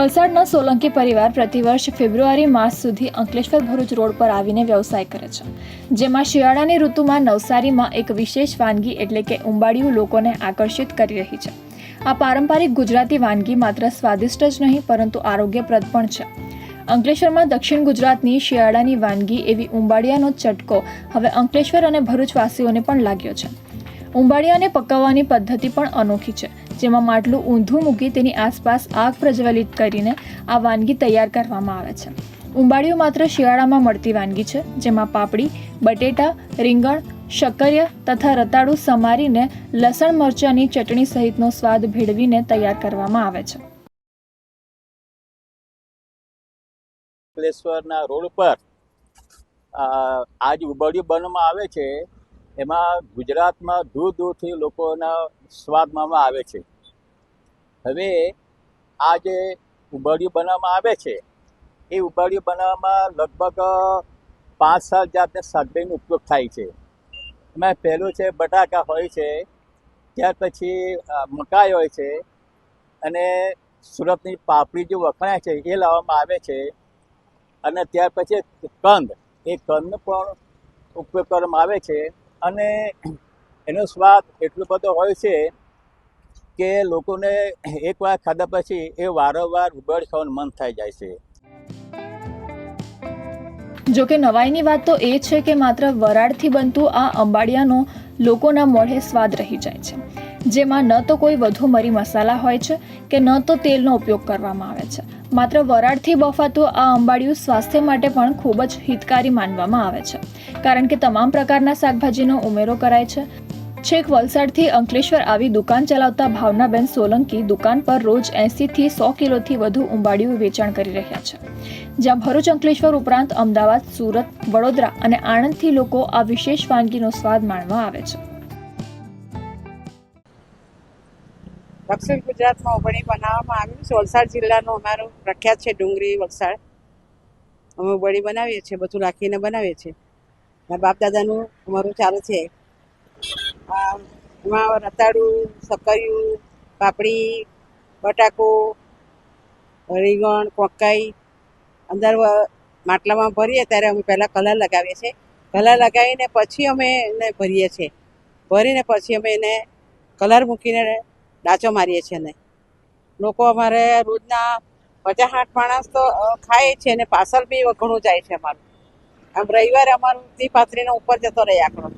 વલસાડનો સોલંકી પરિવાર પ્રતિવર્ષ ફેબ્રુઆરી માસ સુધી અંકલેશ્વર ભરૂચ રોડ પર આવીને વ્યવસાય કરે છે, જેમાં શિયાળાની ઋતુમાં નવસારીમાં એક વિશેષ વાનગી એટલે કે ઉંબાડિયું લોકોને આકર્ષિત કરી રહી છે। આ પારંપરિક ગુજરાતી વાનગી માત્ર સ્વાદિષ્ટ જ નહીં પરંતુ આરોગ્યપ્રદ પણ છે। અંકલેશ્વરમાં દક્ષિણ ગુજરાતની શિયાળાની વાનગી એવી ઉંબાડિયાનો ચટકો હવે અંકલેશ્વર અને ભરૂચવાસીઓને પણ લાગ્યો છે। ઉંબાડિયાને પકાવવાની પદ્ધતિ પણ અનોખી છે, જેમાં માટલું ઊંધું મૂકી તેની આસપાસ આગ પ્રજ્વલિત કરીને આ વાનગી તૈયાર કરવામાં આવે છે। ઉંબાડિયું માત્ર શિયાળામાં મળતી વાનગી છે, જેમાં પાપડી, બટેટા, રીંગણ, શક્કરિયા તથા રતાળું સમારીને લસણ મરચાંની ચટણી સહિતનો સ્વાદ ભેળવીને તૈયાર કરવામાં આવે છે। અંકલેશ્વરના રોડ પર આજ ઉંબાડિયું બનાવવામાં આવે છે। એમાં ગુજરાતમાં દૂર દૂરથી લોકોના સ્વાદ માણવા આવે છે। હવે આ જે ઉંબાડિયું બનાવવામાં આવે છે એ ઉંબાડિયું બનાવવામાં લગભગ 5-7 જાતના શાકભાજીનો ઉપયોગ થાય છે। એમાં પહેલું છે બટાકા હોય છે, ત્યાર પછી મકાઈ હોય છે, અને સુરતની પાપડી જે વખણાય છે એ લાવવામાં આવે છે, અને ત્યાર પછી કંદ, એ કંદનો પણ ઉપયોગ કરવામાં આવે છે। અને એનો સ્વાદ એટલો બધો હોય છે કે લોકોને એકવાર ખાધા પછી એ વારંવાર ઉંબાડિયું ખાવાનું મન થઈ જાય છે। જો કે નવાઈની વાત તો એ છે કે માત્ર વરાળથી બનતું આ અંબાડિયાનો લોકોના મોઢે સ્વાદ રહી જાય છે, જેમાં ન તો કોઈ વધુ મરી મસાલા હોય છે કે ન તો તેલનો ઉપયોગ કરવામાં આવે છે। માત્ર વરાળથી બફાતું આ અંબાડિયું સ્વાસ્થ્ય માટે પણ ખૂબ જ હિતકારી માનવામાં આવે છે, કારણ કે તમામ પ્રકારના શાકભાજીનો ઉમેરો કરાય છે। છેક વલસાડથી અંકલેશ્વર આવી દુકાન ચલાવતા ભાવનાબેન સોલંકી દુકાન પર રોજ 80થી 100 કિલોથી વધુ ઉંબાડિયું વેચાણ કરી રહ્યા છે, જ્યાં ભરૂચ અંકલેશ્વર ઉપરાંત અમદાવાદ, સુરત, વડોદરા અને આણંદથી લોકો આ વિશેષ વાનગીનો સ્વાદ માણવા આવે છે। દક્ષિણ ગુજરાતમાં ઉંબાડિયું બનાવવામાં આવ્યું છે। વલસાડ જિલ્લાનું અમારું પ્રખ્યાત છે ડુંગળી વલસાડ। અમે ઉંબાડિયું બનાવીએ છીએ, બધું રાખીને બનાવીએ છીએ। બાપ દાદાનું અમારું ચાલે છે। એમાં રતાળું, શક્કરિયું, પાપડી, બટાકો, રીંગણ, મકાઈ અંદર માટલામાં ભરીએ ત્યારે અમે પહેલાં કલર લગાવીએ છીએ। કલર લગાવીને પછી અમે એને ભરીએ છીએ। ભરીને પછી અમે એને કલર મૂકીને ડાચો મારીએ છીએ। અને લોકો અમારે રોજના 50-60 માણસ તો ખાય છે, અને પાર્સલ બી ઘણું જાય છે અમારું। આમ રવિવારે અમારું 30-35 ઉપર જતો રહે આંકડો।